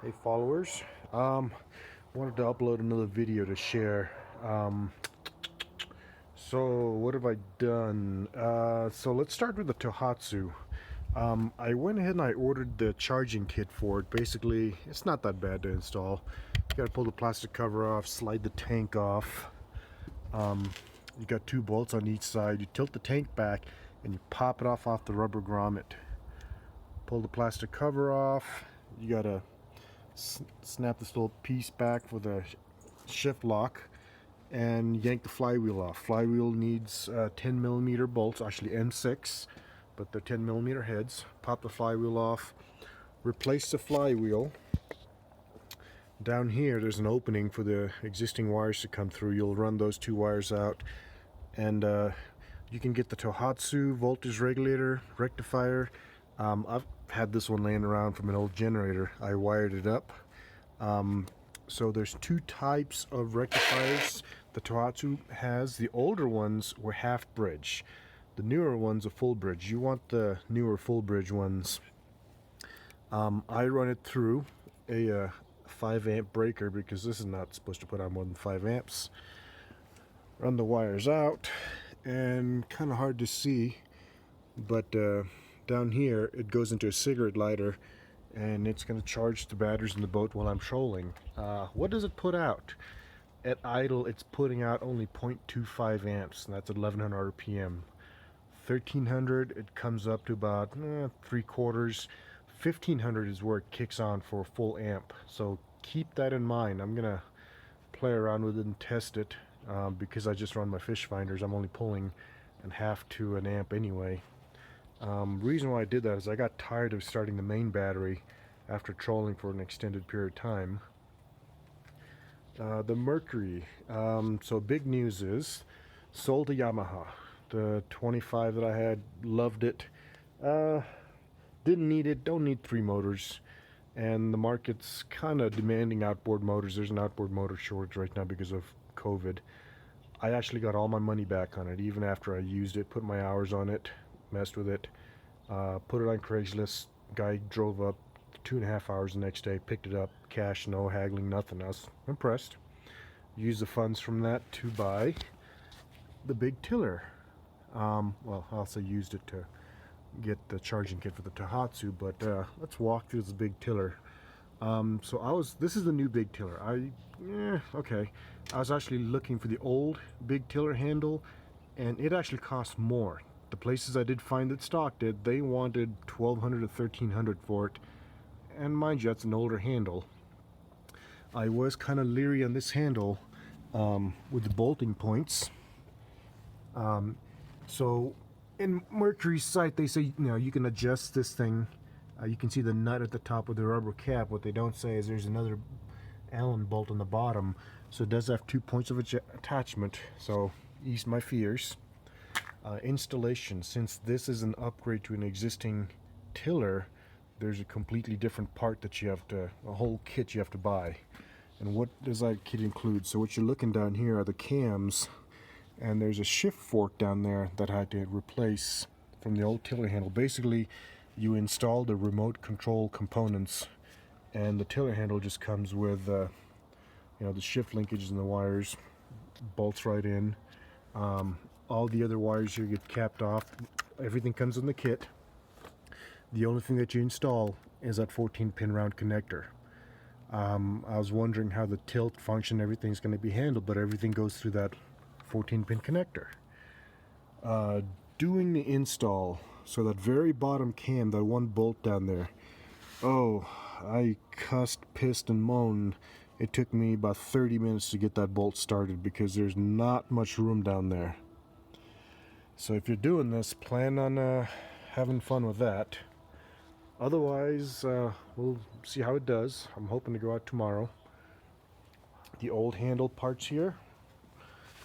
Hey followers, wanted to upload another video to share. So what have I done? So let's start with the tohatsu. I went ahead and I ordered the charging kit for it. Basically, it's not that bad to install. You gotta pull the plastic cover off, slide the tank off. You got two bolts on each side. You tilt the tank back and you pop it off the rubber grommet. Pull the plastic cover off. You gotta snap this little piece back with a shift lock and yank the flywheel off. Flywheel needs 10 millimeter bolts, actually M6, but they're 10 millimeter heads. Pop the flywheel off, replace the flywheel. Down here there's an opening for the existing wires to come through. You'll run those two wires out, and you can get the tohatsu voltage regulator rectifier. I've had this one laying around from an old generator. I wired it up. So there's two types of rectifiers the tohatsu has. The older ones were half bridge. The newer ones are full bridge. You want the newer full bridge ones. I run it through a 5 amp breaker because this is not supposed to put on more than 5 amps. Run the wires out, and kind of hard to see, but down here it goes into a cigarette lighter, and it's going to charge the batteries in the boat while I'm trolling. What does it put out? At idle it's putting out only 0.25 amps, and that's at 1100 RPM. 1300 it comes up to about 3/4. 1500 is where it kicks on for a full amp, so keep that in mind. I'm gonna play around with it and test it, because I just run my fish finders. I'm only pulling in half to an amp anyway. Reason why I did that is I got tired of starting the main battery after trolling for an extended period of time. The mercury, so big news is sold to Yamaha. The 25 that I had, loved it. Didn't need it, don't need 3 motors, and the market's kind of demanding outboard motors. There's an outboard motor shortage right now because of COVID. I actually got all my money back on it, even after I used it, put my hours on it, messed with it, put it on Craigslist. Guy drove up 2.5 hours the next day, picked it up, cash, no haggling, nothing. I was impressed. Used the funds from that to buy the big tiller. Well, I also used it to get the charging kit for the tohatsu, but let's walk through this big tiller. This is the new big tiller. Okay. I was actually looking for the old big tiller handle, and it actually cost more. The places I did find that stocked it, they wanted $1,200 to $1,300 for it, and mind you, that's an older handle. I was kind of leery on this handle with the bolting points. So in Mercury's site, they say, you can adjust this thing. You can see the nut at the top with the rubber cap. What they don't say is there's another Allen bolt on the bottom, so it does have 2 points of attachment, so eased my fears. Installation, since this is an upgrade to an existing tiller, there's a completely different part that you have to, a whole kit you have to buy. And what does that kit include? So what you're looking down here are the cams, and there's a shift fork down there that I had to replace from the old tiller handle. Basically, you install the remote control components, and the tiller handle just comes with the shift linkages and the wires, bolts right in. All the other wires here get capped off. Everything comes in the kit. The only thing that you install is that 14-pin round connector. I was wondering how the tilt function, everything's going to be handled, but everything goes through that 14-pin connector. Doing the install, so that very bottom cam, that one bolt down there, oh, I cussed, pissed, and moaned. It took me about 30 minutes to get that bolt started because there's not much room down there. So if you're doing this, plan on having fun with that. Otherwise, we'll see how it does. I'm hoping to go out tomorrow. The old handle parts here,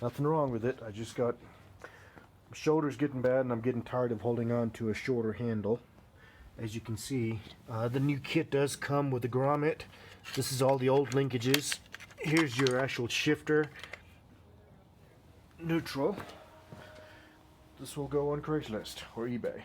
nothing wrong with it. I just got my shoulders getting bad, and I'm getting tired of holding on to a shorter handle. As you can see, the new kit does come with a grommet. This is all the old linkages. Here's your actual shifter. Neutral. This will go on Craigslist or eBay.